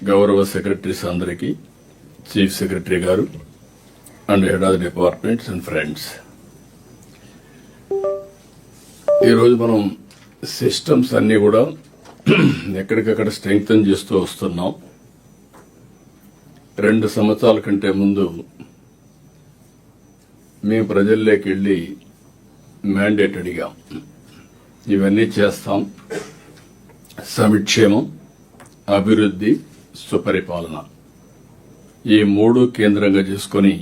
గౌరవ సెక్రటరీస్ అందరికీ, chief secretary గారు and head of the departments and friends, ఈరోజు మనం సిస్టమ్స్ అన్ని కూడా ఎక్కడికక్కడ స్ట్రెంగ్తన్ చేస్తూ వస్తున్నాం. 2 సంవత్సరాల కంటే ముందు మేము ప్రజల్లోకి వెళ్లి మ్యాండేట్ అడిగాం. ఇవన్నీ చేస్తాం, సంక్షేమం, అభివృద్ధి, సుపరిపాలన, ఈ 3 కేంద్రంగా చేసుకుని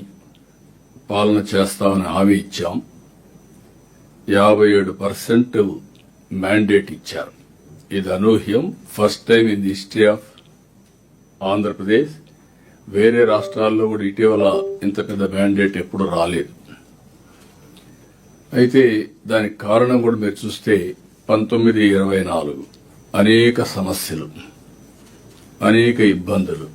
పాలన చేస్తామని హామీ ఇచ్చాం. 57% మ్యాండేట్ ఇచ్చారు. ఇది అనూహ్యం. First time in the history of Andhra Pradesh. వేరే రాష్ట్రాల్లో కూడా ఇటీవల ఇంత పెద్ద మ్యాండేట్ ఎప్పుడు రాలేదు. అయితే దానికి కారణం కూడా మీరు చూస్తే 1924 అనేక సమస్యలు, అనేక ఇబ్బందులు,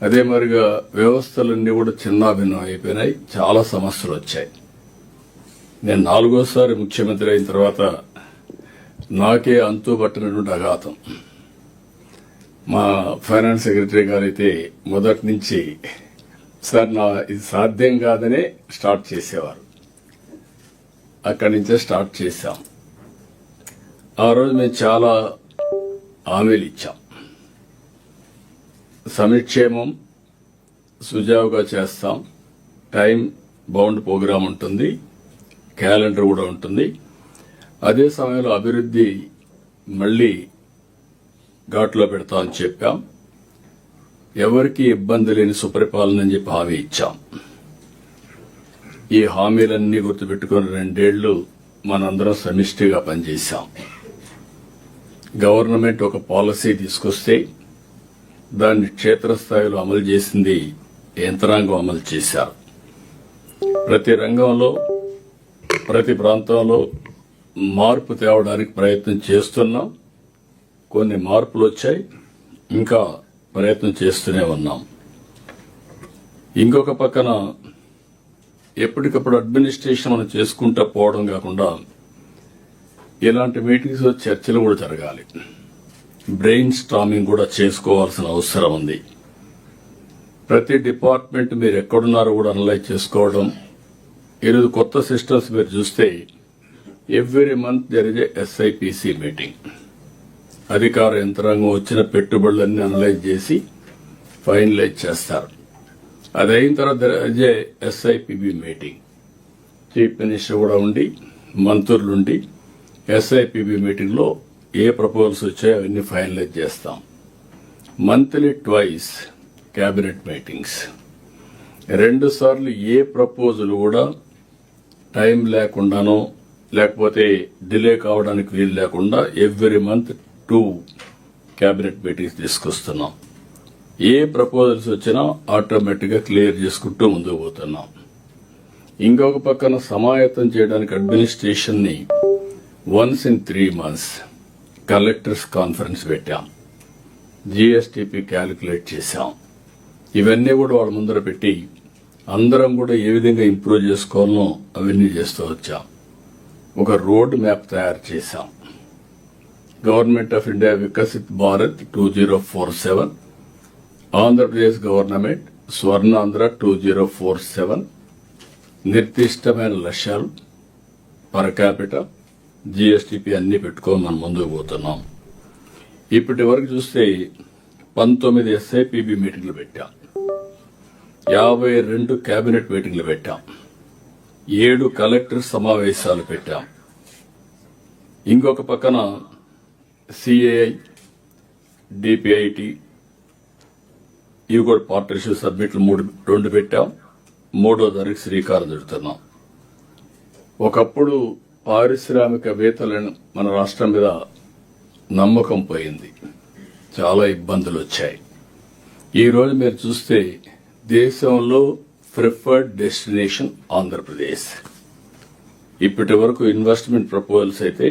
అదే మరిగా వ్యవస్థలన్నీ కూడా చిన్నాభిన్నం అయిపోయినాయి. చాలా సమస్యలు వచ్చాయి. నేను 4వసారి ముఖ్యమంత్రి అయిన తర్వాత నాకే అంతుబట్టినటువంటి అఘాతం. మా ఫైనాన్స్ సెక్రటరీ గారైతే మొదటి నుంచి సార్ ఇది సాధ్యం కాదనే స్టార్ట్ చేసేవారు. అక్కడి నుంచే స్టార్ట్ చేశాం. ఆ రోజు మేము చాలా హామీలు ఇచ్చాం. సంక్షేమం సుజావుగా చేస్తాం, టైం బౌండ్ ప్రోగ్రాం ఉంటుంది, క్యాలెండర్ కూడా ఉంటుంది. అదే సమయంలో అభివృద్ధి మళ్లీ ఘాట్లో పెడతామని చెప్పాం. ఎవరికి ఇబ్బంది లేని సుపరిపాలన అని చెప్పి హామీ ఇచ్చాం. ఈ హామీలన్నీ గుర్తుపెట్టుకుని 2 ఏళ్లు మనందరం సమిష్టిగా పనిచేశాం. గవర్నమెంట్ ఒక పాలసీ తీసుకొస్తే దాన్ని క్షేత్రస్థాయిలో అమలు చేసింది యంత్రాంగం అమలు చేశారు. ప్రతి రంగంలో, ప్రతి ప్రాంతంలో మార్పు తేవడానికి ప్రయత్నం చేస్తున్నాం. కొన్ని మార్పులు వచ్చాయి, ఇంకా ప్రయత్నం చేస్తూనే ఉన్నాం. ఇంకొక పక్కన ఎప్పటికప్పుడు అడ్మినిస్ట్రేషన్ మనం చేసుకుంటూ పోవడం కాకుండా ఇలాంటి మీటింగ్స్ చర్చలు కూడా జరగాలి. బ్రెయిన్ స్టార్మింగ్ కూడా చేసుకోవాల్సిన అవసరం ఉంది. ప్రతి డిపార్ట్మెంట్ మీరు ఎక్కడున్నారో కూడా అనలైజ్ చేసుకోవడం. ఈరోజు కొత్త సిస్టమ్స్ మీరు చూస్తే every month there is SIPC meeting. అధికార యంత్రాంగం వచ్చిన పెట్టుబడులన్నీ అనలైజ్ చేసి ఫైనలైజ్ చేస్తారు. అది అయిన తర్వాత ఎస్ఐపిబి మీటింగ్, చీఫ్ మినిస్టర్ కూడా ఉండి, మంత్రులుండి ఎస్ఐపిబి మీటింగ్ లో ఏ ప్రపోజల్స్ వచ్చాయో అవన్నీ ఫైనలైజ్ చేస్తాం. Monthly twice cabinet meetings. 2 సార్లు ఏ ప్రపోజల్ కూడా టైం లేకుండానో లేకపోతే డిలే కావడానికి వీలు లేకుండా ఎవ్రీ మంత్ 2 క్యాబినెట్ మీటింగ్స్ తీసుకొస్తున్నాం. ఏ ప్రపోజల్స్ వచ్చినా ఆటోమేటిక్ గా క్లియర్ చేసుకుంటూ ముందుకు పోతున్నాం. ఇంకొక పక్కన సమాయత్తం చేయడానికి అడ్మినిస్ట్రేషన్ ని once in 3 months collectors conference పెట్టాం. జీఎస్టీపీ క్యాలిక్యులేట్ చేశాం. ఇవన్నీ కూడా వాళ్ళ ముందర పెట్టి అందరం కూడా ఏ విధంగా ఇంప్రూవ్ చేసుకోవాలనో అవన్నీ చేస్తూ వచ్చాం. ఒక రోడ్ మ్యాప్ తయారు చేశాం. Government of India Viksit Bharat 2047, Andhra Pradesh government Swarnandhra 2047, నిర్దిష్టమైన లక్ష్యాలు, పర్ క్యాపిటల్, జీఎస్టీపీ అన్ని పెట్టుకొని మనం ముందుకు పోతున్నాం. ఇప్పటి వరకు చూస్తే 19 ఎస్ఐపిబి మీటింగ్లు పెట్టాం, 52 కేబినెట్ మీటింగ్లు పెట్టాం, 7 కలెక్టర్ సమావేశాలు పెట్టాం. ఇంకొక పక్కన సిఐఐ, డిపిఐటి ఇవి కూడా పార్ట్నర్షిప్ సబ్మిట్లు 2 పెట్టాం. 3వ తారీఖు శ్రీకారం చుడుతున్నాం. ఒకప్పుడు పారిశ్రామికవేత్తలను మన రాష్ట్రం మీద నమ్మకం పోయింది, చాలా ఇబ్బందులు వచ్చాయి. ఈ రోజు మీరు చూస్తే దేశంలో ప్రిఫర్డ్ డెస్టినేషన్ ఆంధ్రప్రదేశ్. ఇప్పటి వరకు ఇన్వెస్ట్మెంట్ ప్రపోజల్స్ అయితే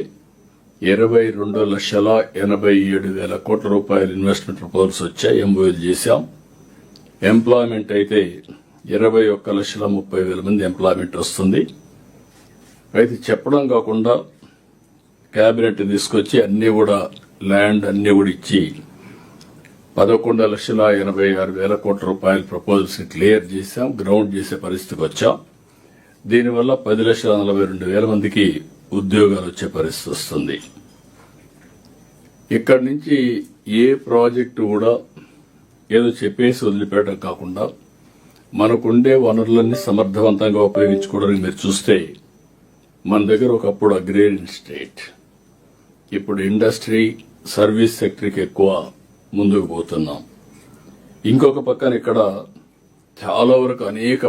22,87,000 కోట్ల రూపాయల ఇన్వెస్ట్మెంట్ ప్రపోజల్స్ వచ్చాయి, ఎంఓయూలు చేశాం. ఎంప్లాయ్మెంట్ అయితే 21,30,000 మంది ఎంప్లాయ్మెంట్ వస్తుంది. అయితే చెప్పడం కాకుండా కేబినెట్ తీసుకొచ్చి అన్ని కూడా ల్యాండ్ అన్ని కూడా ఇచ్చి 11,86,000 కోట్ల రూపాయల ప్రపోజల్స్ ని క్లియర్ చేశాం, గ్రౌండ్ చేసే పరిస్థితికి వచ్చాం. దీనివల్ల 10,42,000 మందికి ఉద్యోగాలు వచ్చే పరిస్థితి వస్తుంది. ఇక్కడి నుంచి ఏ ప్రాజెక్టు కూడా ఏదో చెప్పేసి వదిలిపెట్టడం కాకుండా మనకుండే వనరులన్నీ సమర్థవంతంగా ఉపయోగించుకోవడానికి మీరు చూస్తే మన దగ్గర ఒకప్పుడు అగ్రేరియన్ స్టేట్, ఇప్పుడు ఇండస్ట్రీ సర్వీస్ సెక్టర్కి ఎక్కువ ముందుకు పోతున్నాం. ఇంకొక పక్కన ఇక్కడ చాలా వరకు అనేక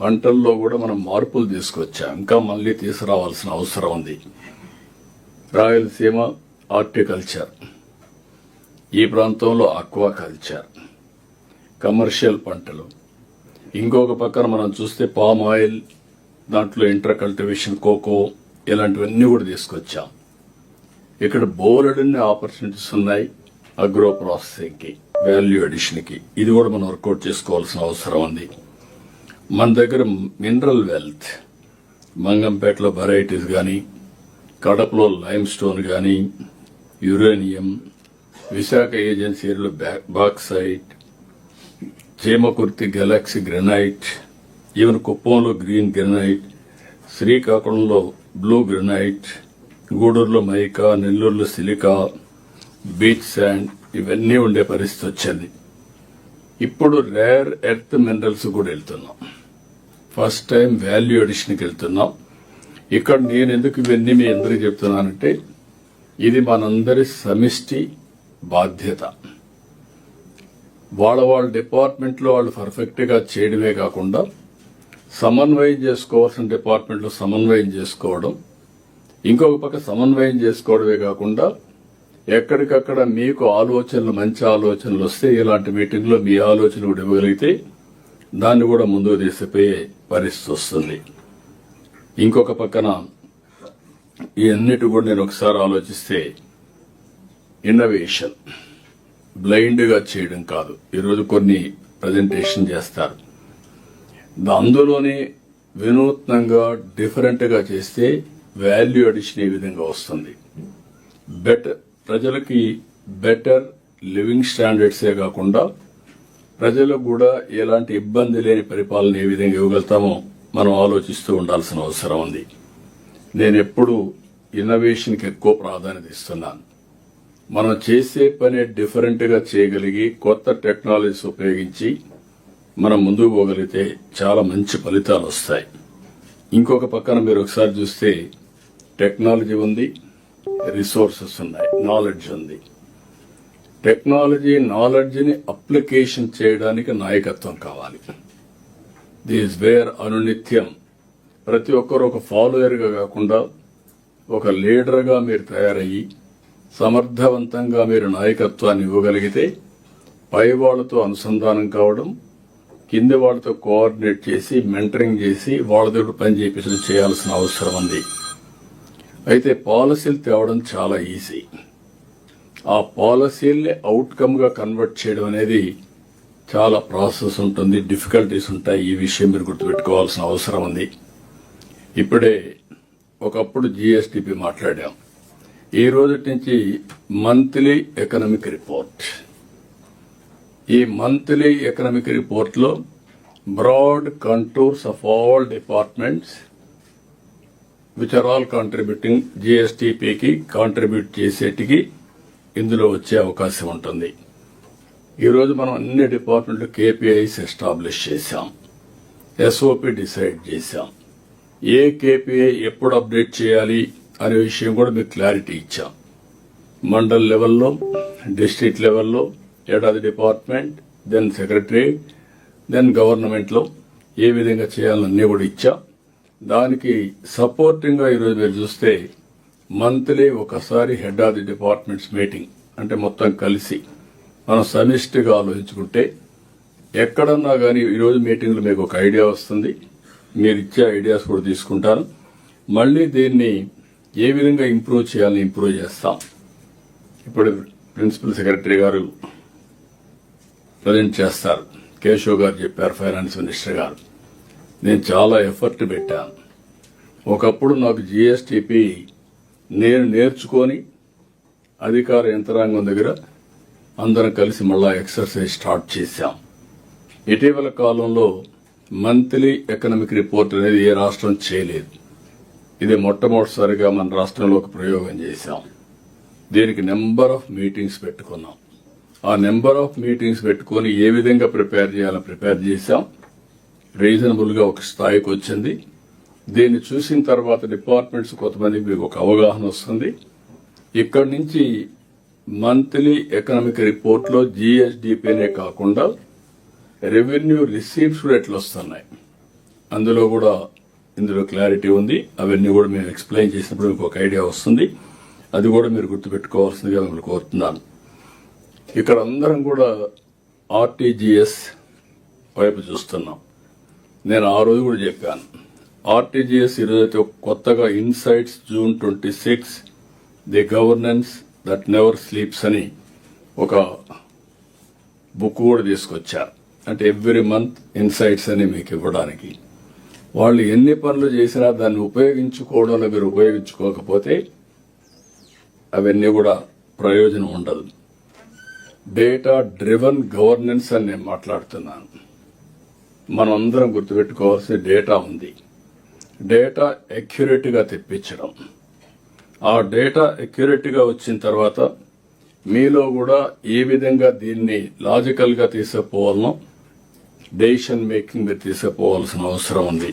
పంటల్లో కూడా మనం మార్పులు తీసుకొచ్చాం, ఇంకా మళ్లీ తీసుకురావాల్సిన అవసరం ఉంది. రాయలసీమ హార్టికల్చర్, ఈ ప్రాంతంలో ఆక్వాకల్చర్, కమర్షియల్ పంటలు. ఇంకొక పక్కన మనం చూస్తే పామ్ ఆయిల్, దాంట్లో ఇంటర్ కల్టివేషన్, కోకో, ఇలాంటివన్నీ కూడా తీసుకొచ్చాం. ఇక్కడ బోలెడన్ని ఆపర్చునిటీస్ ఉన్నాయి అగ్రో ప్రాసెసింగ్ కి, వాల్యూ అడిషన్ కి. ఇది కూడా మనం వర్కౌట్ చేసుకోవాల్సిన అవసరం ఉంది. మన దగ్గర మినరల్ వెల్త్, మంగంపేటలో వెరైటీస్ గాని, కడపలో లైమ్ స్టోన్ గాని, యురేనియం, విశాఖ ఏజెన్సీలో bauxite, Chemakurthi Galaxy granite, even కుప్పంలో గ్రీన్ గ్రెనైట్, శ్రీకాకుళంలో బ్లూ గ్రెనైట్, గూడూరులో మైకా, నెల్లూరులో సిలికా, బీచ్ శాండ్, ఇవన్నీ ఉండే పరిస్థితి వచ్చింది. ఇప్పుడు రేర్ ఎర్త్ మినరల్స్ కూడా వెళ్తున్నాం. ఫస్ట్ టైం వాల్యూ అడిషన్కి వెళ్తున్నాం. ఇక్కడ నేను ఎందుకు ఇవన్నీ మీ అందరికీ చెప్తున్నానంటే ఇది మనందరి సమిష్టి బాధ్యత. వాళ్ళ డిపార్ట్మెంట్లో వాళ్ళు పర్ఫెక్ట్ గా చేయడమే కాకుండా సమన్వయం చేసుకోవాల్సిన డిపార్ట్మెంట్లో సమన్వయం చేసుకోవడం, ఇంకొక పక్క సమన్వయం చేసుకోవడమే కాకుండా ఎక్కడికక్కడ మీకు ఆలోచనలు, మంచి ఆలోచనలు వస్తే ఇలాంటి మీటింగ్లో మీ ఆలోచన కూడా ఇవ్వగలిగితే దాన్ని కూడా ముందుకు తీసుకుపోయే పరిస్థితి వస్తుంది. ఇంకొక పక్కన ఈ అన్నిటి కూడా నేను ఒకసారి ఆలోచిస్తే ఇన్నోవేషన్ బ్లైండ్ గా చేయడం కాదు. ఈరోజు కొన్ని ప్రజెంటేషన్ చేస్తారు, అందులోనే వినూత్నంగా డిఫరెంట్ గా చేస్తే వాల్యూ అడిషన్ ఏ విధంగా వస్తుంది. ప్రజలకి బెటర్ లివింగ్ స్టాండర్డ్సే కాకుండా ప్రజలకు కూడా ఎలాంటి ఇబ్బంది లేని పరిపాలన ఏ విధంగా ఇవ్వగలుగుతామో మనం ఆలోచిస్తూ ఉండాల్సిన అవసరం ఉంది. నేను ఎప్పుడు ఇన్నోవేషన్కి ఎక్కువ ప్రాధాన్యత ఇస్తున్నాను. మనం చేసే పని డిఫరెంట్ గా చేయగలిగి కొత్త టెక్నాలజీస్ ఉపయోగించి మనం ముందుకు పోగలిగితే చాలా మంచి ఫలితాలు వస్తాయి. ఇంకొక పక్కన మీరు ఒకసారి చూస్తే టెక్నాలజీ ఉంది, రిసోర్సెస్ ఉన్నాయి, నాలెడ్జ్ ఉంది. టెక్నాలజీ, నాలెడ్జ్ని అప్లికేషన్ చేయడానికి నాయకత్వం కావాలి. దిస్ వేర్ అనునిత్యం ప్రతి ఒక్కరు ఒక ఫాలోయర్గా కాకుండా ఒక లీడర్గా మీరు తయారయ్యి సమర్థవంతంగా మీరు నాయకత్వాన్ని ఇవ్వగలిగితే పై వాళ్లతో అనుసంధానం కావడం, కింది వాళ్లతో కోఆర్డినేట్ చేసి మెంటరింగ్ చేసి వాళ్ళ దగ్గర పని చేయించడం చేయాల్సిన అవసరం ఉంది. అయితే పాలసీలు తేవడం చాలా ఈజీ. ఆ పాలసీల్ని అవుట్కమ్ గా కన్వర్ట్ చేయడం అనేది చాలా ప్రాసెస్ ఉంటుంది, డిఫికల్టీస్ ఉంటాయి. ఈ విషయం మీరు గుర్తుపెట్టుకోవాల్సిన అవసరం ఉంది. ఇప్పుడే ఒకప్పుడు జీఎస్టీపీ మాట్లాడాం. ఈ రోజు నుంచి మంత్లీ ఎకనామిక్ రిపోర్ట్. ఈ మంత్లీ ఎకనామిక్ రిపోర్ట్ లో broad contours of all departments which are all contributing జీఎస్టీపీకి కాంట్రిబ్యూట్ చేసేటికి ఇందులో వచ్చే అవకాశం ఉంటుంది. ఈరోజు మనం అన్ని డిపార్ట్మెంట్లు కేపీఐస్ ఎస్టాబ్లిష్ చేశాం, ఎస్ఓపి డిసైడ్ చేశాం. ఏ కేపీఐ ఎప్పుడు అప్డేట్ చేయాలి అనే విషయం కూడా మీకు క్లారిటీ ఇచ్చాం. మండల్ లెవెల్లో, డిస్ట్రిక్ట్ లెవెల్లో, ఏడాది department, then secretariat, then government లో ఏ విధంగా చేయాలన్నీ కూడా ఇచ్చాం. దానికి సపోర్టింగ్ గా ఈరోజు మీరు చూస్తే మంత్లీ ఒకసారి head of the departments meeting, అంటే మొత్తం కలిసి మనం సమిష్టిగా ఆలోచించుకుంటే ఎక్కడన్నా కానీ ఈరోజు మీటింగ్లో మీకు ఒక ఐడియా వస్తుంది. మీరు ఇచ్చే ఐడియాస్ కూడా తీసుకుంటాను. మళ్లీ దీన్ని ఏ విధంగా ఇంప్రూవ్ చేయాలని ఇంప్రూవ్ చేస్తాం. ఇప్పుడు ప్రిన్సిపల్ సెక్రటరీ గారు ప్రజెంట్ చేస్తారు, కేశవ్ గారు చెప్పారు, ఫైనాన్స్ మినిస్టర్ గారు. నేను చాలా ఎఫర్ట్ పెట్టాను. ఒకప్పుడు నాకు జీఎస్టీపీ నేను నేర్చుకొని అధికార యంత్రాంగం దగ్గర అందరం కలిసి మళ్ళా ఎక్సర్సైజ్ స్టార్ట్ చేశాం. ఇటీవల కాలంలో మంత్లీ ఎకనామిక్ రిపోర్ట్ అనేది ఏ రాష్ట్రం చేయలేదు. ఇది మొట్టమొదటిసారిగా మన రాష్ట్రంలో ఒక ప్రయోగం చేశాం. దీనికి నెంబర్ ఆఫ్ మీటింగ్స్ పెట్టుకున్నాం. ఆ నెంబర్ ఆఫ్ మీటింగ్స్ పెట్టుకుని ఏ విధంగా ప్రిపేర్ చేయాలో ప్రిపేర్ చేశాం. రీజనబుల్ గా ఒక స్థాయికి వచ్చింది. దీన్ని చూసిన తర్వాత డిపార్ట్మెంట్స్ కొంతమందికి మీకు ఒక అవగాహన వస్తుంది. ఇక్కడి నుంచి మంత్లీ ఎకనామిక్ రిపోర్ట్ లో జిఎస్డిపినే కాకుండా రెవెన్యూ రిసీప్ట్స్ కూడా ఎట్లా వస్తున్నాయి అందులో కూడా ఇందులో క్లారిటీ ఉంది. అవన్నీ కూడా మేము ఎక్స్ప్లెయిన్ చేసినప్పుడు మీకు ఒక ఐడియా వస్తుంది. అది కూడా మీరు గుర్తుపెట్టుకోవాల్సిందిగా మిమ్మల్ని కోరుతున్నాను. ఇక్కడ అందరం కూడా ఆర్టీజీఎస్ వైపు చూస్తున్నాం. నేను ఆ రోజు కూడా చెప్పాను. ఆర్టీజీఎస్ ఈరోజైతే కొత్తగా insights June 26 the governance that never sleeps అని ఒక బుక్ కూడా తీసుకొచ్చారు. అంటే ఎవ్రీ మంత్ ఇన్సైట్స్ అని మీకు ఇవ్వడానికి. వాళ్ళు ఎన్ని పనులు చేసినా దాన్ని ఉపయోగించుకోవడంలో మీరు ఉపయోగించుకోకపోతే అవన్నీ కూడా ప్రయోజనం ఉండదు. డేటా డ్రివన్ గవర్నెన్స్ అని నేను మాట్లాడుతున్నాను. మనం అందరం గుర్తుపెట్టుకోవాల్సిన డేటా ఉంది. డేటా అక్యురేట్ గా తెప్పించడం. ఆ డేటా అక్యురేట్ గా వచ్చిన తర్వాత మీలో కూడా ఏ విధంగా దీన్ని లాజికల్ గా తీసుకుపోవాలనో డెసిషన్ మేకింగ్ మీరు తీసుకుపోవాల్సిన అవసరం ఉంది.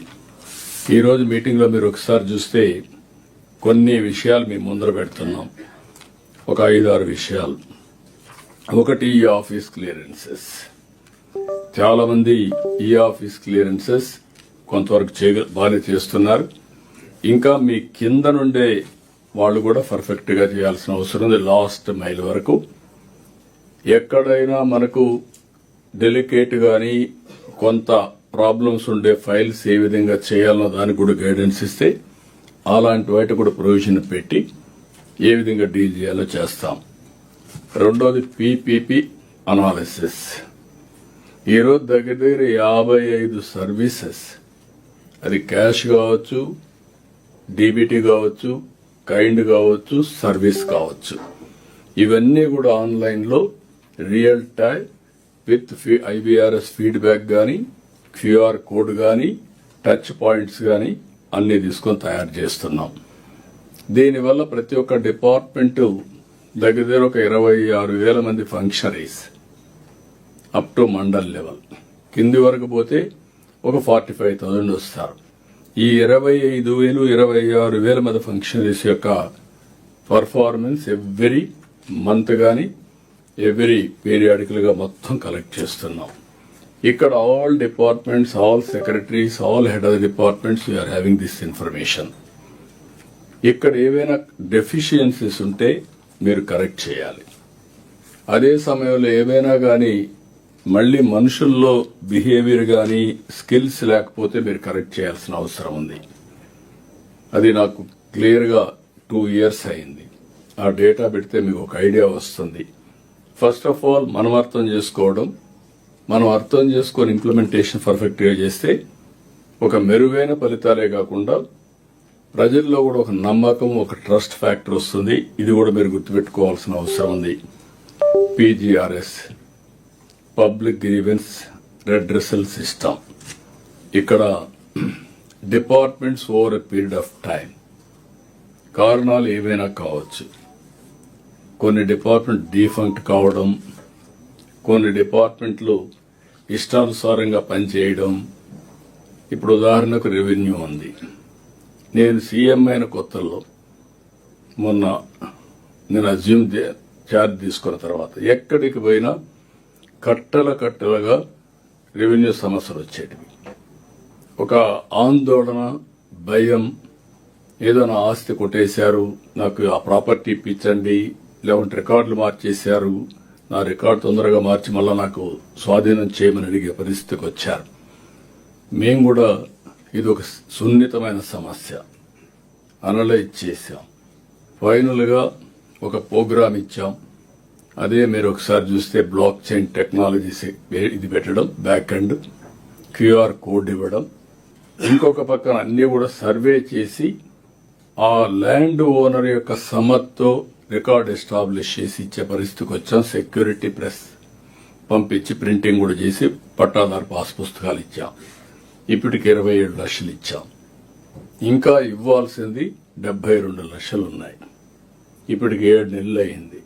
ఈ రోజు మీటింగ్ లో మీరు ఒకసారి చూస్తే కొన్ని విషయాలు మీ ముందర పెడుతున్నాం. ఒక 5-6 విషయాలు. ఒకటి ఈ ఆఫీస్ క్లియరెన్సెస్. చాలా మంది ఈ ఆఫీస్ క్లియరెన్సెస్ కొంతవరకు బాగానే చేస్తున్నారు. ఇంకా మీ కింద నుండే వాళ్ళు కూడా పర్ఫెక్ట్ గా చేయాల్సిన అవసరం ఉంది. లాస్ట్ మైల్ వరకు ఎక్కడైనా మనకు డెలికేట్ గాని కొంత ప్రాబ్లమ్స్ ఉండే ఫైల్స్ ఏ విధంగా చేయాలన్న దానికి కూడా గైడెన్స్ ఇస్తే అలాంటి వాటి కూడా ప్రొవిజన్ పెట్టి ఏ విధంగా డీల్ చేయాలో చేస్తాం. రెండోది పీపీపీ అనాలిసిస్. ఈరోజు దగ్గర 55 సర్వీసెస్, అది క్యాష్ కావచ్చు, డీబీటీ కావచ్చు, కైండ్ కావచ్చు, సర్వీస్ కావచ్చు, ఇవన్నీ కూడా ఆన్లైన్ లో real time with IBRS feedback గాని, క్యూఆర్ కోడ్ గాని, టచ్ పాయింట్స్ గాని అన్ని తీసుకొని తయారు చేస్తున్నాం. దీనివల్ల ప్రతి ఒక్క డిపార్ట్మెంట్ దగ్గర ఒక 26,000 మంది functionaries up to mandal level, కింది వరకు పోతే ఒక 45,000 వస్తారు. ఈ 25,000 26,000 మంది ఫంక్షనరీస్ యొక్క పర్ఫార్మెన్స్ ఎవ్రీ మంత్ గాని ఎవ్రీ పీరియాడికల్ గా మొత్తం కలెక్ట్ చేస్తున్నాం. ఇక్కడ all departments, all secretaries, all head of the departments we're having this information. ఇక్కడ ఏవైనా డెఫిషియన్సీస్ ఉంటే మీరు కరెక్ట్ చేయాలి. అదే సమయంలో ఏవైనా గాని మళ్లీ మనుషుల్లో బిహేవియర్ గాని స్కిల్స్ లేకపోతే మీరు కరెక్ట్ చేయాల్సిన అవసరం ఉంది. అది నాకు క్లియర్ గా 2 years అయింది. ఆ డేటా పెడితే మీకు ఒక ఐడియా వస్తుంది. ఫస్ట్ ఆఫ్ ఆల్ మనం అర్థం చేసుకోవడం, మనం అర్థం చేసుకొని ఇంప్లిమెంటేషన్ పర్ఫెక్ట్ గా చేస్తే ఒక మెరుగైన ఫలితాలే కాకుండా ప్రజల్లో కూడా ఒక నమ్మకం, ఒక ట్రస్ట్ ఫ్యాక్టర్ వస్తుంది. ఇది కూడా మీరు గుర్తుపెట్టుకోవాల్సిన అవసరం ఉంది. PGRS, public grievance redressal system. ఇక్కడ departments over a period of time, కారణాలు ఏవైనా కావచ్చు. కొన్ని డిపార్ట్మెంట్ డీఫంక్ట్ కావడం, కొన్ని డిపార్ట్మెంట్లు ఇష్టానుసారంగా పనిచేయడం. ఇప్పుడు ఉదాహరణకు రెవెన్యూ ఉంది. నేను సీఎం అయిన కొత్తల్లో మొన్న నేను అజ్యూమ్ ఛార్జ్ తీసుకున్న తర్వాత ఎక్కడికి పోయినా కట్టలుగా రెవెన్యూ సమస్యలు వచ్చేటివి. ఒక ఆందోళన, భయం, ఏదో నా ఆస్తి కొట్టేశారు, నాకు ఆ ప్రాపర్టీ ఇప్పించండి, లేకుంటే రికార్డులు మార్చేశారు, నా రికార్డు తొందరగా మార్చి మళ్ళా నాకు స్వాధీనం చేయమని అడిగే పరిస్థితికి వచ్చారు. మేము కూడా ఇది ఒక సున్నితమైన సమస్య అనలైజ్ చేశాం. ఫైనల్ గా ఒక ప్రోగ్రామ్ ఇచ్చాం. అదే మీరు ఒకసారి చూస్తే బ్లాక్ చైన్ టెక్నాలజీస్ ఇది పెట్టడం, బ్యాక్ ఎండ్ క్యూఆర్ కోడ్ ఇవ్వడం, ఇంకొక పక్కన అన్ని కూడా సర్వే చేసి ఆ ల్యాండ్ ఓనర్ యొక్క సమ్మతితో రికార్డ్ ఎస్టాబ్లిష్ చేసి ఇచ్చే పరిస్థితికి వచ్చాం. సెక్యూరిటీ ప్రెస్ పంపించి ప్రింటింగ్ కూడా చేసి పట్టాదారు పాస్ పుస్తకాలు ఇచ్చాం. ఇప్పటికి 27 లక్షలు ఇచ్చాం. ఇంకా ఇవ్వాల్సింది 72 లక్షలు ఉన్నాయి. ఇప్పటికి 7 నెలలు అయింది.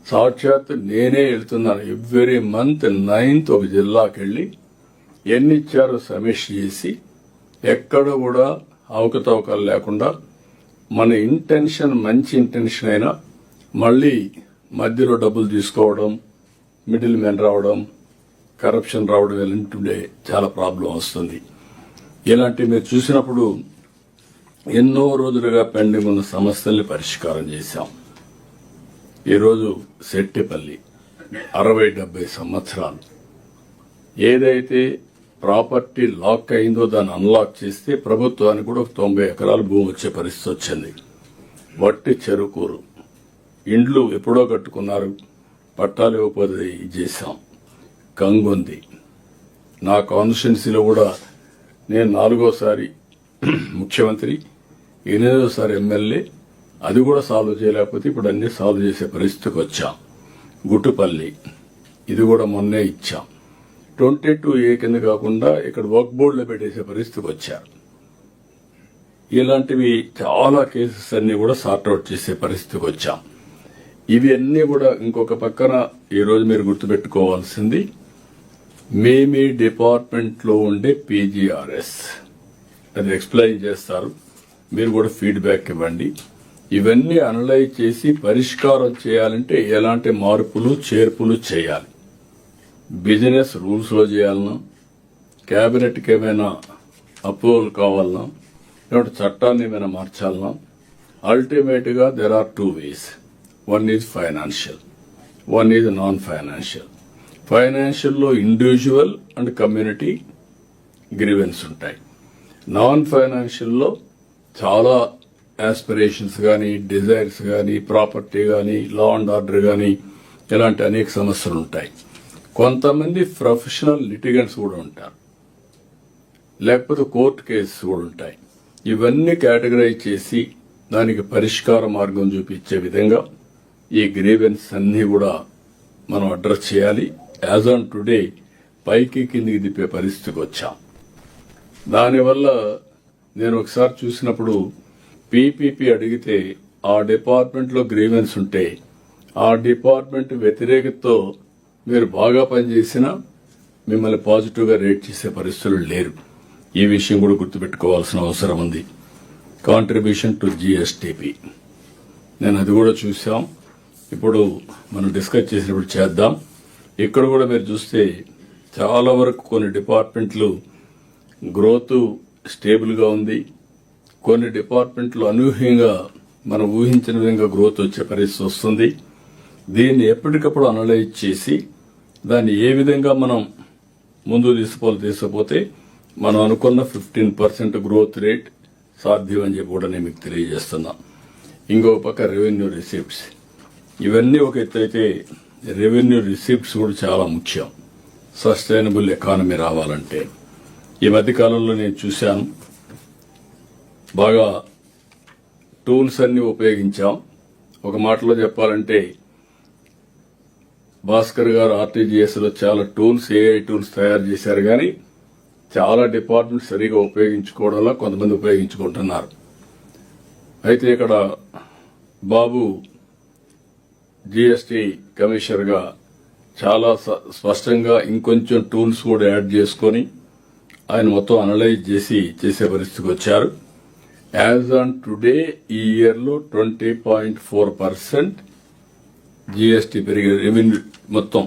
సాక్షాత్ నేనే వెళ్తున్నాను. ఎవ్రీ మంత్ 9th ఒక జిల్లాకి వెళ్ళి ఎన్ని ఇచ్చారో సమీక్ష చేసి ఎక్కడ కూడా అవకతవకలు లేకుండా మన ఇంటెన్షన్ మంచి ఇంటెన్షన్ అయినా మళ్ళీ మధ్యలో డబ్బులు తీసుకోవడం, మిడిల్ మ్యాన్ రావడం, కరప్షన్ రావడం ఇలాంటి చాలా ప్రాబ్లం వస్తుంది. ఇలాంటివి మీరు చూసినప్పుడు ఎన్నో రోజులుగా పెండింగ్ ఉన్న సమస్యల్ని పరిష్కారం చేశాం. ఈరోజు సెట్టిపల్లి 60-70 సంవత్సరాలు ఏదైతే ప్రాపర్టీ లాక్ అయిందో దాన్ని అన్లాక్ చేస్తే ప్రభుత్వానికి కూడా 90 ఎకరాలు భూమి వచ్చే పరిస్థితి వచ్చింది. వట్టి చెరుకూరు ఇండ్లు ఎప్పుడో కట్టుకున్నారు, పట్టాలు ఇవ్వకపోతే చేశాం. కంగుంది నా కాన్స్టిట్యున్సీలో కూడా నేను 4వసారి ముఖ్యమంత్రి, 8వసారి ఎమ్మెల్యే, అది కూడా సాల్వ్ చేయలేకపోతే ఇప్పుడు అన్ని సాల్వ్ చేసే పరిస్థితికి వచ్చాం. గుట్టుపల్లి ఇది కూడా మొన్నే ఇచ్చాం. 22A కింద కాకుండా ఇక్కడ వర్క్ బోర్డులో పెట్టేసే పరిస్థితికి వచ్చారు. ఇలాంటివి చాలా కేసెస్ అన్ని కూడా సార్ట్అవుట్ చేసే పరిస్థితికి వచ్చాం. ఇవి అన్ని కూడా ఇంకొక పక్కన ఈరోజు మీరు గుర్తుపెట్టుకోవాల్సింది మీ డిపార్ట్మెంట్ లో ఉండే PGRS అది ఎక్స్ప్లెయిన్ చేస్తారు. మీరు కూడా ఫీడ్బ్యాక్ ఇవ్వండి. ఇవన్నీ అనలైజ్ చేసి పరిష్కారం చేయాలంటే ఎలాంటి మార్పులు చేర్పులు చేయాలి, బిజినెస్ రూల్స్ లో చేయాలన్నా, కేబినెట్కి ఏమైనా అప్రూవల్ కావాలన్నా, లేదంటే చట్టాన్ని ఏమైనా మార్చాలన్నా, అల్టిమేట్ గా there are 2 ways. One is financial, one is non-financial. Financial లో ఇండివిజువల్ అండ్ కమ్యూనిటీ గ్రీవెన్స్ ఉంటాయి. నాన్ ఫైనాన్షియల్ లో చాలా ఆస్పిరేషన్స్ గానీ, డిజైర్స్ గానీ, ప్రాపర్టీ గానీ, లా అండ్ ఆర్డర్ గానీ ఇలాంటి అనేక సమస్యలు ఉంటాయి. కొంతమంది ప్రొఫెషనల్ లిటిగెంట్స్ కూడా ఉంటారు, లేకపోతే కోర్టు కేసెస్ కూడా ఉంటాయి. ఇవన్నీ కేటగరైజ్ చేసి దానికి పరిష్కార మార్గం చూపించే విధంగా ఈ గ్రీవెన్స్ అన్ని కూడా మనం అడ్రస్ చేయాలి. యాజ్ ఆన్ టుడే పైకి కిందికి తిప్పే పరిస్థితికి వచ్చాం. దానివల్ల నేను ఒకసారి చూసినప్పుడు PPP అడిగితే ఆ డిపార్ట్మెంట్ లో గ్రీవెన్స్ ఉంటే ఆ డిపార్ట్మెంట్ వ్యతిరేకతతో మీరు బాగా పనిచేసినా మిమ్మల్ని పాజిటివ్ గా రేట్ చేసే పరిస్థితులు లేరు. ఈ విషయం కూడా గుర్తుపెట్టుకోవాల్సిన అవసరం ఉంది. కాంట్రిబ్యూషన్ టు GSTP నేను అది కూడా చూసాం. ఇప్పుడు మనం డిస్కస్ చేసినప్పుడు చేద్దాం. ఇక్కడ కూడా మీరు చూస్తే చాలా వరకు కొన్ని డిపార్ట్మెంట్లు గ్రోత్ స్టేబుల్ గా ఉంది. కొన్ని డిపార్ట్మెంట్లు అనూహ్యంగా మనం ఊహించిన విధంగా గ్రోత్ వచ్చే పరిస్థితి వస్తుంది. దీన్ని ఎప్పటికప్పుడు అనలైజ్ చేసి దాన్ని ఏ విధంగా మనం ముందు తీసుకుపోతే మనం అనుకున్న 15% గ్రోత్ రేట్ సాధ్యం అని చెప్పి కూడా నేను మీకు తెలియజేస్తున్నా. ఇంకో పక్క రెవెన్యూ రిసిప్ట్స్ ఇవన్నీ ఒక ఎత్తు అయితే రెవెన్యూ రిసిప్ట్స్ కూడా చాలా ముఖ్యం సస్టైనబుల్ ఎకానమీ రావాలంటే. ఈ మధ్య కాలంలో నేను చూశాను బాగా టూల్స్ అన్ని ఉపయోగించాం. ఒక మాటలో చెప్పాలంటే భాస్కర్ గారు RTGS లో చాలా టూల్స్ AI టూల్స్ తయారు చేశారు, కానీ చాలా డిపార్ట్మెంట్స్ సరిగా ఉపయోగించుకోవడంలో కొంతమంది ఉపయోగించుకుంటున్నారు. అయితే ఇక్కడ బాబు GST కమిషనర్ గా చాలా స్పష్టంగా ఇంకొంచెం టూల్స్ కూడా యాడ్ చేసుకుని ఆయన మొత్తం అనలైజ్ చేసే పరిస్థితికి వచ్చారు. యాజ్ ఆన్ టుడే ఈ ఇయర్ లో 20.4% GST పెరిగే రెవెన్యూ మొత్తం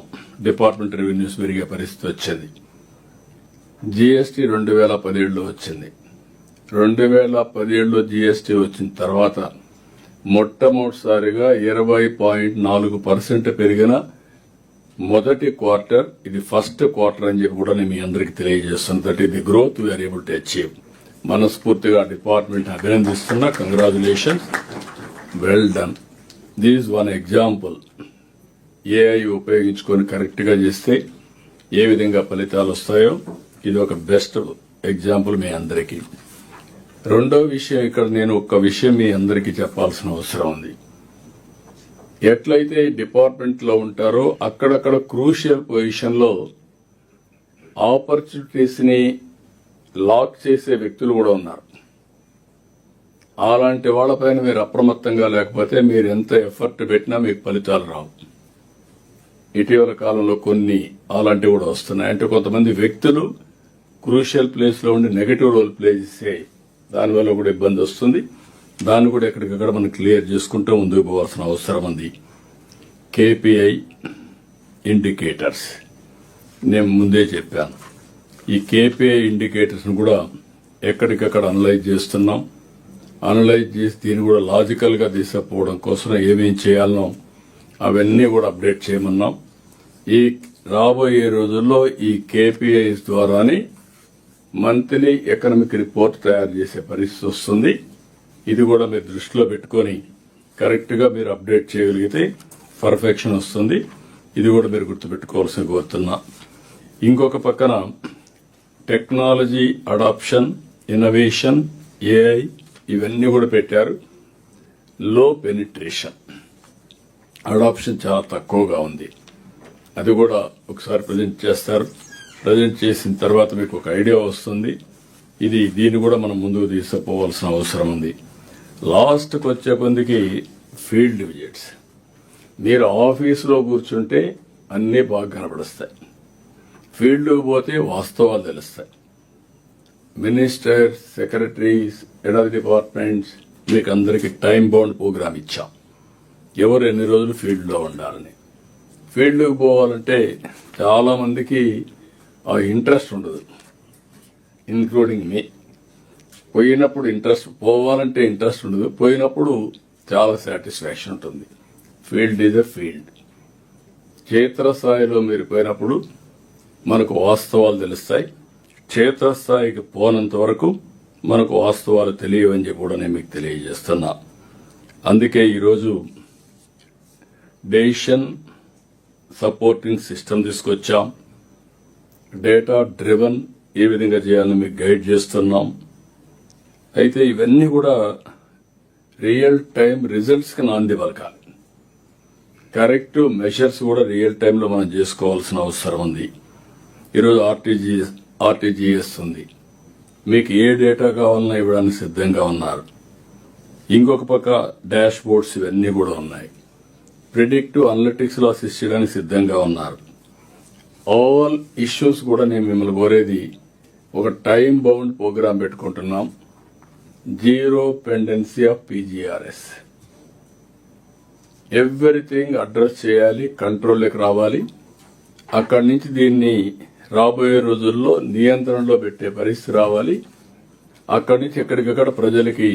డిపార్ట్మెంట్ రెవెన్యూస్ పెరిగే పరిస్థితి వచ్చింది. GST 2017లో వచ్చింది. 2017లో GST వచ్చిన తర్వాత మొట్టమొదటిసారిగా 20.4% పెరిగిన మొదటి క్వార్టర్ ఇది ఫస్ట్ క్వార్టర్ అని చెప్పి కూడా నేను మీ అందరికి తెలియజేస్తాను. దట్ ఇది growth we are able to achieve. మనస్ఫూర్తిగా డిపార్ట్మెంట్ అభినందిస్తున్నా. Congratulations, well done. This one example. AI ఉపయోగించుకొని కరెక్ట్ గా చేస్తే ఏ విధంగా ఫలితాలు వస్తాయో ఇది ఒక బెస్ట్ ఎగ్జాంపుల్ మీ అందరికీ. రెండో విషయం, ఇక్కడ నేను ఒక విషయం మీ అందరికీ చెప్పాల్సిన అవసరం ఉంది. ఎట్లయితే డిపార్ట్మెంట్ లో ఉంటారో అక్కడక్కడ క్రూషియల్ పొజిషన్ లో ఆపర్చునిటీస్ ని లాక్ చేసే వ్యక్తులు కూడా ఉన్నారు. అలాంటి వాళ్ళపైన మీరు అప్రమత్తంగా లేకపోతే మీరు ఎంత ఎఫర్ట్ పెట్టినా మీకు ఫలితాలు రావు. ఇటీవల కాలంలో కొన్ని అలాంటివి కూడా వస్తున్నాయి. అంటే కొంతమంది వ్యక్తులు క్రూషియల్ ప్లేస్ లో ఉండి నెగటివ్ రోల్ ప్లే చేసే దానివల్ల కూడా ఇబ్బంది వస్తుంది. దాన్ని కూడా ఎక్కడికక్కడ మనం క్లియర్ చేసుకుంటూ ముందుకు పోవాల్సిన అవసరం ఉంది. కేపీఐ ఇండికేటర్స్ నేను ముందే చెప్పాను. ఈ కేపీఐ ఇండికేటర్స్ కూడా ఎక్కడికక్కడ అనలైజ్ చేస్తున్నాం. అనలైజ్ చేసి దీన్ని కూడా లాజికల్ గా తీసుకుపోవడం కోసం ఏమేం చేయాలనో అవన్నీ కూడా అప్డేట్ చేయమన్నాం. ఈ రాబోయే రోజుల్లో ఈ కేపీఐస్ ద్వారానే మంత్లీ ఎకనామిక్ రిపోర్ట్ తయారు చేసే పరిస్థితి వస్తుంది. ఇది కూడా మీరు దృష్టిలో పెట్టుకుని కరెక్ట్ గా మీరు అప్డేట్ చేయగలిగితే పర్ఫెక్షన్ వస్తుంది. ఇది కూడా మీరు గుర్తుపెట్టుకోవాల్సిన కోరుతున్నా. ఇంకొక పక్కన టెక్నాలజీ అడాప్షన్, ఇన్నోవేషన్, ఏఐ ఇవన్నీ కూడా పెట్టారు. లో పెనిట్రేషన్, అడాప్షన్ చాలా తక్కువగా ఉంది. అది కూడా ఒకసారి ప్రజెంట్ చేస్తారు. ప్రజెంట్ చేసిన తర్వాత మీకు ఒక ఐడియా వస్తుంది. దీన్ని కూడా మనం ముందుకు తీసుకుపోవాల్సిన అవసరం ఉంది. లాస్ట్కి వచ్చే కొందికి ఫీల్డ్ విజిట్స్. మీరు ఆఫీసులో కూర్చుంటే అన్నీ బాగా కనబడుస్తాయి. ఫీల్డ్కి పోతే వాస్తవాలు తెలుస్తాయి. Ministers, secretaries, head of departments మీకు అందరికీ టైం బౌండ్ ప్రోగ్రామ్ ఇచ్చాం. ఎవరు ఎన్ని రోజులు ఫీల్డ్లో ఉండాలని. ఫీల్డ్కి పోవాలంటే చాలా మందికి ఆ ఇంట్రెస్ట్ ఉండదు, ఇన్క్లూడింగ్ మీ. పోయినప్పుడు ఇంట్రెస్ట్, పోవాలంటే ఇంట్రెస్ట్ ఉండదు. పోయినప్పుడు చాలా సాటిస్ఫాక్షన్ ఉంటుంది. Field is a field. క్షేత్రస్థాయిలో మీరు పోయినప్పుడు మనకు వాస్తవాలు తెలుస్తాయి. క్షేత్రస్థాయికి పోనంత వరకు మనకు వాస్తవాలు తెలియవని చెప్పి కూడా నేను మీకు తెలియజేస్తున్నా. అందుకే ఈరోజు డెసిషన్ సపోర్టింగ్ సిస్టమ్ తీసుకొచ్చాం. డేటా డ్రివెన్ ఏ విధంగా చేయాలని మీకు గైడ్ చేస్తున్నాం. అయితే ఇవన్నీ కూడా రియల్ టైం రిజల్ట్స్ కి నాంది పలకాలి. కరెక్టివ్ మెషర్స్ కూడా రియల్ టైంలో మనం చేసుకోవాల్సిన అవసరం ఉంది. ఈరోజు ఆర్టీజీఎస్ ఉంది. మీకు ఏ డేటా కావాలన్నా ఇవ్వడానికి సిద్ధంగా ఉన్నారు. ఇంకొక పక్క డాష్ బోర్డ్స్ ఇవన్నీ కూడా ఉన్నాయి. ప్రిడిక్టివ్ అనలిటిక్స్ లో అసిస్ట్ చేయడానికి సిద్ధంగా ఉన్నారు. ఆల్ ఇష్యూస్ కూడా నేను మిమ్మల్ని కోరేది, ఒక టైం బౌండ్ ప్రోగ్రాం పెట్టుకుంటున్నాం. Zero pendency of PGRS. Everything address చేయాలి, కంట్రోల్లోకి రావాలి. అక్కడి నుంచి దీన్ని రాబోయే రోజుల్లో నియంత్రణలో పెట్టే పరిస్థితి రావాలి. అక్కడి నుంచి ఎక్కడికక్కడ ప్రజలకి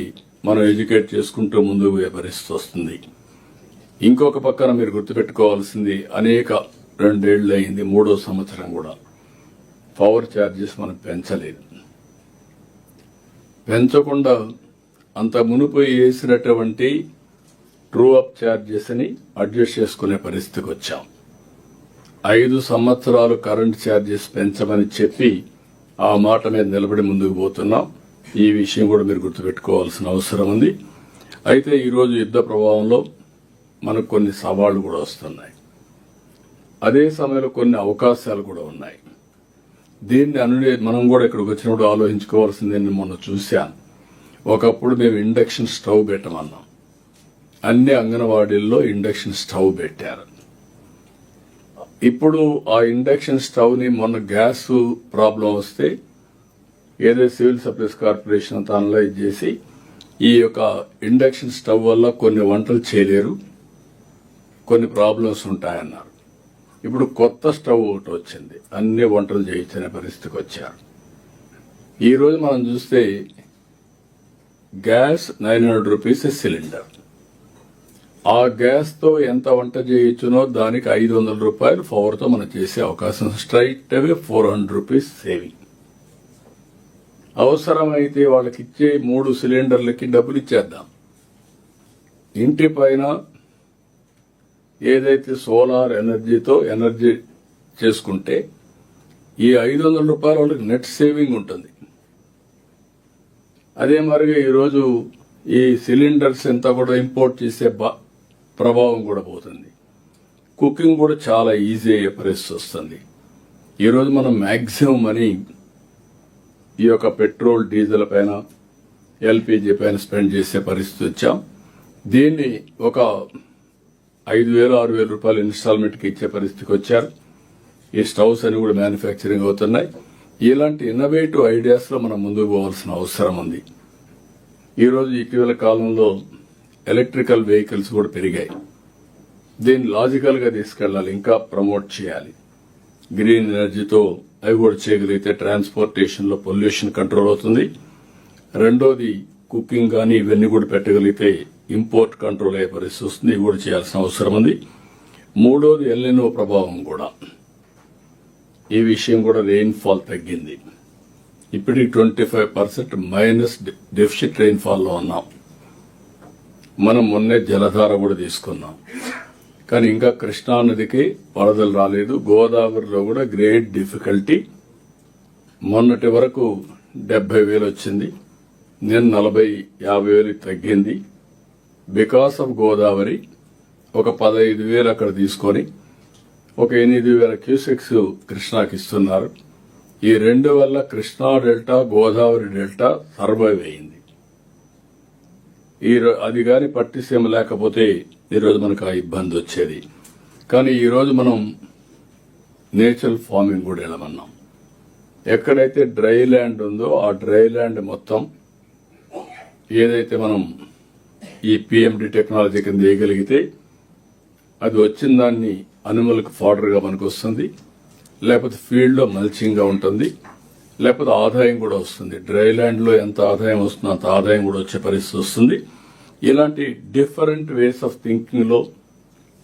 మనం ఎడ్యుకేట్ చేసుకుంటూ ముందుకు పోయే పరిస్థితి వస్తుంది. ఇంకొక పక్కన మీరు గుర్తుపెట్టుకోవాల్సింది, అనేక 2 ఏళ్లు అయింది, 3వ సంవత్సరం కూడా పవర్ ఛార్జెస్ మనం పెంచలేదు. పెంచకుండా అంత మునుపు వేసినటువంటి ట్రూ అప్ ఛార్జెస్ ని అడ్జస్ట్ చేసుకునే పరిస్థితికి వచ్చాం. 5 సంవత్సరాలు కరెంట్ ఛార్జెస్ పెంచమని చెప్పి ఆ మాట మీద నిలబడి ముందుకు పోతున్నాం. ఈ విషయం కూడా మీరు గుర్తుపెట్టుకోవాల్సిన అవసరం ఉంది. అయితే ఈరోజు యుద్ధ ప్రభావంలో మనకు కొన్ని సవాళ్లు కూడా వస్తున్నాయి. అదే సమయంలో కొన్ని అవకాశాలు కూడా ఉన్నాయి. దీన్ని మనం కూడా ఇక్కడికి వచ్చినప్పుడు ఆలోచించుకోవాల్సింది. నేను మొన్న చూశాను, ఒకప్పుడు మేము ఇండక్షన్ స్టవ్ పెట్టమన్నాం. అన్ని అంగన్వాడీల్లో ఇండక్షన్ స్టవ్ పెట్టారు. ఇప్పుడు ఆ ఇండక్షన్ స్టవ్ ని మొన్న గ్యాస్ ప్రాబ్లం వస్తే ఏదో సివిల్ సప్లైస్ కార్పొరేషన్ అంతా అనలైజ్ చేసి ఈ యొక్క ఇండక్షన్ స్టవ్ వల్ల కొన్ని వంటలు చేయలేరు, కొన్ని ప్రాబ్లమ్స్ ఉంటాయన్నారు. ఇప్పుడు కొత్త స్టవ్ ఒకటి వచ్చింది, అన్ని వంటలు చేయించే పరిస్థితికి వచ్చారు. ఈ రోజు మనం చూస్తే గ్యాస్ 900 రూపీస్ సిలిండర్. ఆ గ్యాస్ తో ఎంత వంట చేయొచ్చునో దానికి 500 రూపాయలు పవర్ తో మనం చేసే అవకాశం. స్ట్రైట్ అవే 400 రూపీస్ సేవింగ్. అవసరమైతే వాళ్ళకి ఇచ్చే 3 సిలిండర్లకి డబ్బులు ఇచ్చేద్దాం. ఇంటి పైన ఏదైతే సోలార్ ఎనర్జీతో ఎనర్జీ చేసుకుంటే ఈ 500 రూపాయల వాళ్ళకి నెట్ సేవింగ్ ఉంటుంది. అదే మరిగా ఈరోజు ఈ సిలిండర్స్ ఎంత కూడా ఇంపోర్ట్ చేసే ప్రభావం కూడా పోతుంది. కుకింగ్ కూడా చాలా ఈజీ అయ్యే పరిస్థితి వస్తుంది. ఈరోజు మనం మ్యాక్సిమం మనీ ఈ యొక్క పెట్రోల్, డీజిల్ పైన, ఎల్పిజి పైన స్పెండ్ చేసే పరిస్థితి వచ్చాం. దీన్ని ఒక 5,000, 6,000 రూపాయలు ఇన్స్టాల్మెంట్కి ఇచ్చే పరిస్థితికి వచ్చారు. ఈ స్టవ్స్ అని కూడా మ్యానుఫ్యాక్చరింగ్ అవుతున్నాయి. ఇలాంటి ఇన్నోవేటివ్ ఐడియాస్ లో మనం ముందుకు పోవాల్సిన అవసరం ఉంది. ఈరోజు ఇటీవల కాలంలో ఎలక్ట్రికల్ వెహికల్స్ కూడా పెరిగాయి. దీన్ని లాజికల్ గా తీసుకెళ్లాలి, ఇంకా ప్రమోట్ చేయాలి. గ్రీన్ ఎనర్జీతో అవి కూడా చేయగలిగితే ట్రాన్స్పోర్టేషన్ లో పొల్యూషన్ కంట్రోల్ అవుతుంది. రెండోది కుకింగ్ కానీ ఇవన్నీ కూడా పెట్టగలిగితే ఇంపోర్ట్ కంట్రోల్ అయ్యే పరిస్థితి వస్తుంది. ఇవి కూడా చేయాల్సిన అవసరం ఉంది. మూడోది ఎల్నినో ప్రభావం కూడా. ఈ విషయం కూడా రెయిన్ఫాల్ తగ్గింది. ఇప్పటికి 25% మైనస్ డెఫిసిట్ రెయిన్ఫాల్ లో ఉన్నాం. మనం మొన్నే జలధార కూడా తీసుకున్నాం. కానీ ఇంకా కృష్ణా నదికి వరదలు రాలేదు. గోదావరిలో కూడా గ్రేట్ డిఫికల్టీ. మొన్నటి వరకు 70,000 వచ్చింది. నేను 40,000-50,000 తగ్గింది. బికాస్ ఆఫ్ గోదావరి ఒక 15,000 అక్కడ తీసుకొని ఒక 8,000 క్యూసెక్స్ కృష్ణాకి ఇస్తున్నారు. ఈ రెండు వల్ల Krishna delta, Godavari delta survive అయింది. అది గాని పట్టిసీమ లేకపోతే ఈరోజు మనకు ఆ ఇబ్బంది వచ్చేది. కానీ ఈరోజు మనం నేచురల్ ఫార్మింగ్ కూడా వెళ్ళమన్నాం. ఎక్కడైతే డ్రై ల్యాండ్ ఉందో ఆ డ్రై ల్యాండ్ మొత్తం ఏదైతే మనం ఈ పిఎండి టెక్నాలజీ కింద వేయగలిగితే అది వచ్చిన దాన్ని అనిమల్కి ఫాడర్ గా మనకు వస్తుంది, లేకపోతే ఫీల్డ్ లో మల్చింగ్ గా ఉంటుంది, లేకపోతే ఆదాయం కూడా వస్తుంది. డ్రై ల్యాండ్ లో ఎంత ఆదాయం వస్తుందో అంత ఆదాయం కూడా వచ్చే పరిస్థితి వస్తుంది. ఇలాంటి డిఫరెంట్ వేస్ ఆఫ్ థింకింగ్ లో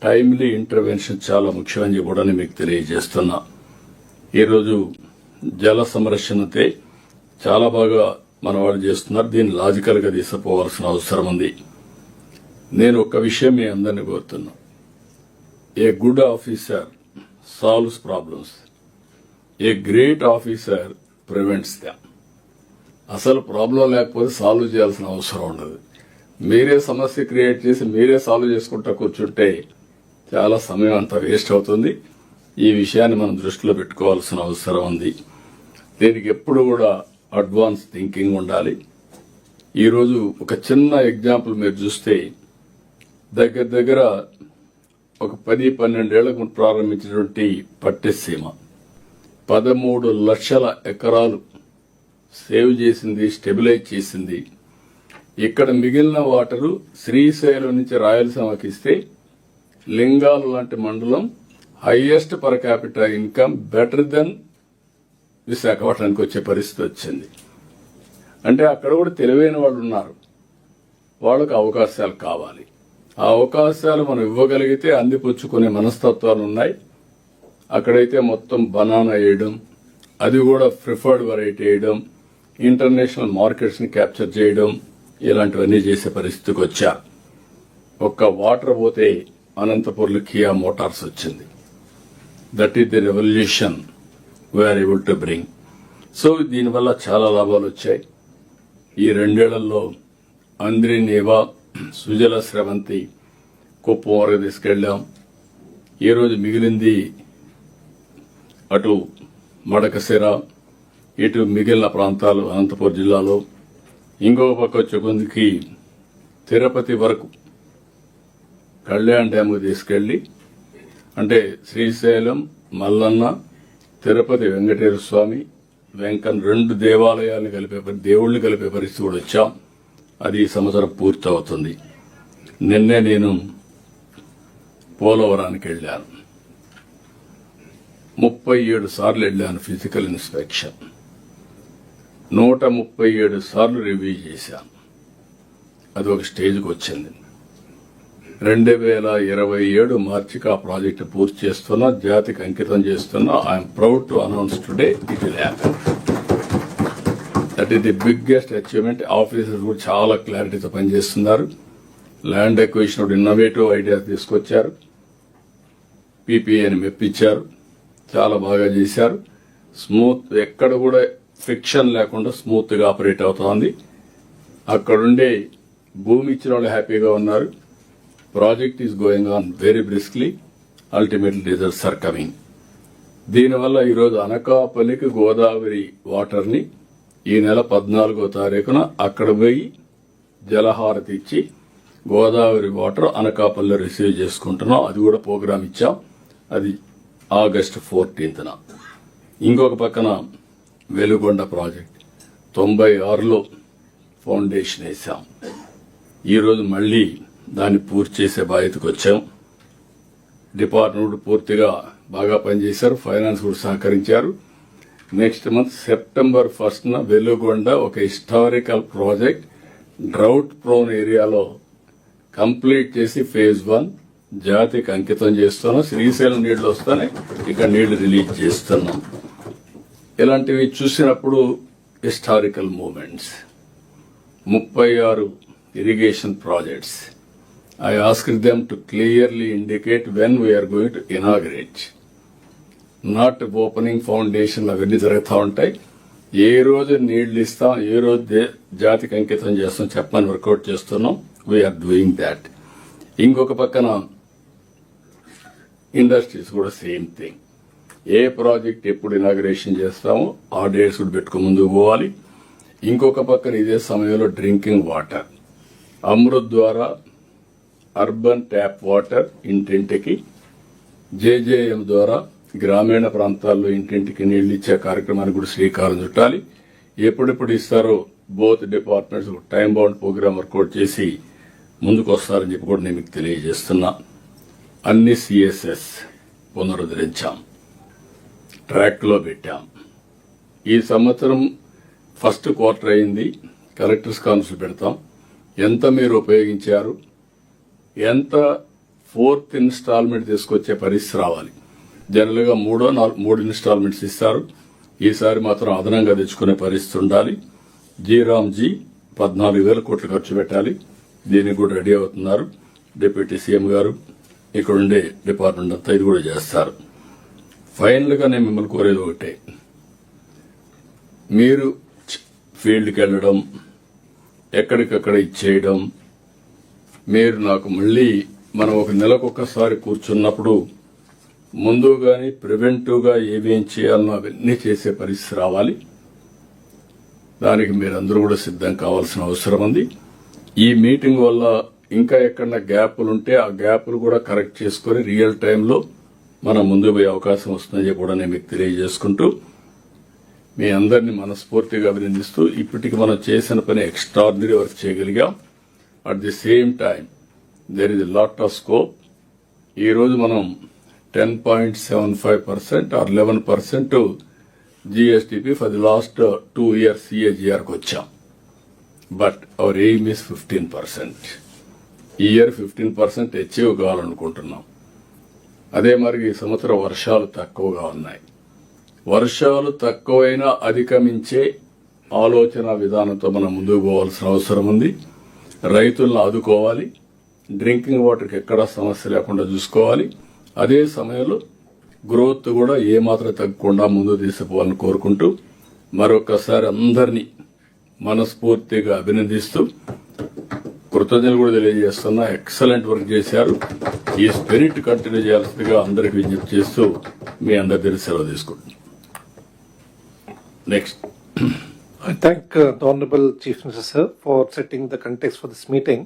టైమ్లీ ఇంటర్వెన్షన్ చాలా ముఖ్యమని కూడా మీకు తెలియజేస్తున్నా. ఈరోజు జల సంరక్షణతే చాలా బాగా మన వాళ్ళు చేస్తున్నారు. దీన్ని లాజికల్ గా తీసుకుపోవాల్సిన అవసరం ఉంది. నేను ఒక విషయం మీ అందరినీ కోరుతున్నా. A good officer solves problems, a great officer prevents them. అసలు ప్రాబ్లం లేకపోతే సాల్వ్ చేయాల్సిన అవసరం ఉండదు. మీరే సమస్య క్రియేట్ చేసి మీరే సాల్వ్ చేసుకుంటా కూర్చుంటే చాలా సమయం అంతా వేస్ట్ అవుతుంది. ఈ విషయాన్ని మనం దృష్టిలో పెట్టుకోవాల్సిన అవసరం ఉంది. దీనికి ఎప్పుడు కూడా అడ్వాన్స్ థింకింగ్ ఉండాలి. ఈరోజు ఒక చిన్న ఎగ్జాంపుల్ మీరు చూస్తే దగ్గర ఒక 10-12 ఏళ్లకు ప్రారంభించినటువంటి పట్టిసీమ 13 లక్షల ఎకరాలు సేవ్ చేసింది, స్టెబిలైజ్ చేసింది. ఇక్కడ మిగిలిన వాటరు శ్రీశైలం నుంచి రాయలసీమకి ఇస్తే లింగాలు లాంటి మండలం highest per capital income better than విశాఖపట్నానికి వచ్చే పరిస్థితి వచ్చింది. అంటే అక్కడ కూడా తెలివైన వాళ్ళు ఉన్నారు. వాళ్ళకు అవకాశాలు కావాలి. ఆ అవకాశాలు మనం ఇవ్వగలిగితే అందిపుచ్చుకునే మనస్తత్వాలు ఉన్నాయి. అక్కడైతే మొత్తం బనానా వేయడం, అది కూడా ప్రిఫర్డ్ వెరైటీ వేయడం, ఇంటర్నేషనల్ మార్కెట్స్ ని క్యాప్చర్ చేయడం, ఇలాంటివన్నీ చేసే పరిస్థితికి వచ్చారు. ఒక్క వాటర్ పోతే అనంతపూర్లో కియా మోటార్స్ వచ్చింది. That is the revolution we're able to bring. So దీనివల్ల చాలా లాభాలు వచ్చాయి. ఈ 2 ఏళ్లలో అంద్రి నేవా, సుజల స్రవంతి కుప్పం వరకు తీసుకెళ్లాం. ఈ రోజు మిగిలింది అటు మడకశిర, ఇటు మిగిలిన ప్రాంతాలు అనంతపురం జిల్లాలో. ఇంకో పక్క వచ్చే కొందికి తిరుపతి వరకు కళ్యాణ్ డ్యామ్కు తీసుకెళ్లి, అంటే శ్రీశైలం, మల్లన్న, తిరుపతి వెంకటేశ్వర స్వామి, వెంకన్ 2 దేవాలయాలను దేవుళ్లు కలిపే పరిస్థితి కూడా వచ్చాం. అది ఈ సంవత్సరం పూర్తి అవుతుంది. నిన్నే నేను పోలవరానికి వెళ్ళాను. 37 సార్లు వెళ్ళాను ఫిజికల్ ఇన్స్పెక్షన్. 137 సార్లు రివ్యూ చేశాను. అది ఒక స్టేజ్కి వచ్చింది. 2027 మార్చికి ఆ ప్రాజెక్టు పూర్తి చేస్తున్నా, జాతికి అంకితం చేస్తున్నా. I'm proud to announce today it will happen. That is the biggest achievement. Officers కూడా చాలా క్లారిటీతో పనిచేస్తున్నారు. ల్యాండ్ ఎక్విజిషన్ ఇన్నోవేటివ్ ఐడియాస్ తీసుకొచ్చారు. పీపీఏని మెప్పించారు. చాలా బాగా చేశారు. స్మూత్, ఎక్కడ కూడా ఫ్రిక్షన్ లేకుండా స్మూత్ గా ఆపరేట్ అవుతోంది. అక్కడుండే భూమి ఇచ్చిన వాళ్ళు హ్యాపీగా ఉన్నారు. Project is going on very briskly. Ultimately results are coming. దీనివల్ల ఈరోజు అనకాపల్లికి గోదావరి వాటర్ ని ఈ నెల 14వ తారీఖున అక్కడ పోయి జలహారతి ఇచ్చి గోదావరి వాటర్ అనకాపల్లిలో రిసీవ్ చేసుకుంటున్నాం. అది కూడా ప్రోగ్రామ్ ఇచ్చాం. అది ఆగస్టు 14న. ఇంకొక పక్కన వెలుగొండ ప్రాజెక్ట్ 96లో ఫౌండేషన్ వేశాం. ఈరోజు మళ్లీ దాన్ని పూర్తి చేసే బాధ్యతకు వచ్చాం. డిపార్ట్మెంట్ పూర్తిగా బాగా పనిచేశారు. ఫైనాన్స్ కూడా సహకరించారు. నెక్స్ట్ మంత్ సెప్టెంబర్ 1న వెలుగొండ ఒక హిస్టారికల్ ప్రాజెక్ట్ డ్రౌట్ ప్రోన్ ఏరియాలో కంప్లీట్ చేసి ఫేజ్ 1 జాతికి అంకితం చేస్తున్నాం. శ్రీశైలం నీళ్లు వస్తానే ఇక్కడ నీళ్లు రిలీజ్ చేస్తున్నాం. ఇలాంటివి చూసినప్పుడు historical moments. 36 irrigation projects. I asked them to clearly indicate when we are going to inaugurate. Not opening foundation అవన్నీ జరుగుతూ ఉంటాయి. ఏ రోజు నీళ్లు ఇస్తాం, ఏ రోజు జాతికి అంకితం చేస్తాం చెప్పమని వర్కౌట్ చేస్తున్నాం. We're doing that. ఇంకొక పక్కన ఇండస్ట్రీస్ కూడా సేమ్ థింగ్. ఏ ప్రాజెక్ట్ ఎప్పుడు ఇనాగ్రేషన్ చేస్తామో ఆ డేట్స్ కూడా పెట్టుకుని ముందుకు పోవాలి. ఇంకొక పక్కన ఇదే సమయంలో డ్రింకింగ్ వాటర్ అమృత్ ద్వారా అర్బన్ ట్యాప్ వాటర్ ఇంటింటికి, జేజేఎం ద్వారా గ్రామీణ ప్రాంతాల్లో ఇంటింటికి నీళ్లు ఇచ్చే కార్యక్రమానికి కూడా శ్రీకారం చుట్టాలి. ఎప్పుడెప్పుడు ఇస్తారో both departments time bound program workout చేసి ముందుకు వస్తారని చెప్పి కూడా నేను మీకు తెలియజేస్తున్నా. అన్ని సిఎస్ఎస్ పునరుద్ధరించాం, ట్రాక్ లో పెట్టాం. ఈ సంవత్సరం ఫస్ట్ క్వార్టర్ అయింది. కలెక్టర్స్ కాన్ఫరెన్స్ పెడతాం. ఎంత మీరు ఉపయోగించారు, ఎంత 4th ఇన్స్టాల్మెంట్ తీసుకొచ్చే పరిస్థితి రావాలి. జనరల్ గా 3 ఇన్స్టాల్మెంట్స్ ఇస్తారు. ఈసారి మాత్రం అదనంగా తెచ్చుకునే పరిస్థితి ఉండాలి. జీరామ్జీ 14,000 కోట్లు ఖర్చు పెట్టాలి. దీనికి కూడా రెడీ అవుతున్నారు. డిప్యూటీ సీఎం గారు, ఇక్కడ ఉండే డిపార్ట్మెంట్ అంతా ఇది కూడా చేస్తారు. ఫైనల్ గా నేను మిమ్మల్ని కోరేది ఒకటే, మీరు ఫీల్డ్కి వెళ్లడం, ఎక్కడికక్కడ ఇచ్చేయడం, మీరు నాకు మళ్లీ మనం ఒక నెలకొకసారి కూర్చున్నప్పుడు ముందుగానే ప్రివెంటివ్ గా ఏమేం చేయాలనో అవన్నీ చేసే పరిస్థితి రావాలి. దానికి మీరందరూ కూడా సిద్ధం కావాల్సిన అవసరం ఉంది. ఈ మీటింగ్ వల్ల ఇంకా ఎక్కడన్నా గ్యాపులు ఉంటే ఆ గ్యాపులు కూడా కరెక్ట్ చేసుకుని రియల్ టైంలో మనం ముందుకు పోయే అవకాశం వస్తుందని చెప్పి కూడా నేను మీకు తెలియజేసుకుంటూ మీ అందరినీ మనస్ఫూర్తిగా అభినందిస్తూ ఇప్పటికి మనం చేసిన పని ఎక్స్ట్రాడినరీ వర్క్ చేయగలిగాం. At the same time there is lot of scope. ఈ రోజు మనం 10.75% or 11% GSDP for the last 2 years CAGR కు వచ్చాం. But our aim is 15%. ఈ ఇయర్ 15% అచీవ్ కావాలనుకుంటున్నాం. అదే మరి ఈ సంవత్సరం వర్షాలు తక్కువగా ఉన్నాయి. వర్షాలు తక్కువైనా అధిగమించే ఆలోచన విధానంతో మనం ముందుకు పోవాల్సిన అవసరం ఉంది. రైతులను ఆదుకోవాలి. డ్రింకింగ్ వాటర్కి ఎక్కడా సమస్య లేకుండా చూసుకోవాలి. అదే సమయంలో గ్రోత్ కూడా ఏమాత్రం తగ్గకుండా ముందుకు తీసుకుపోవాలని కోరుకుంటూ మరొకసారి అందరినీ మనస్ఫూర్తిగా అభినందిస్తూ కృతజ్ఞతలు కూడా తెలియజేస్తున్నా. ఎక్సలెంట్ వర్క్ చేశారు. ఈ స్పిరిట్ కంటిన్యూ చేయాల్సిందిగా అందరికి విజ్ఞప్తి చేస్తూ మీ అందరి దగ్గర సెలవు తీసుకుంటున్నాను. Next. I thank the Honorable Chief Minister sir for setting the context for this meeting.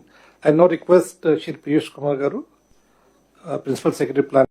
I now request Shri Piyush Kumar Garu, Principal Secretary Plan.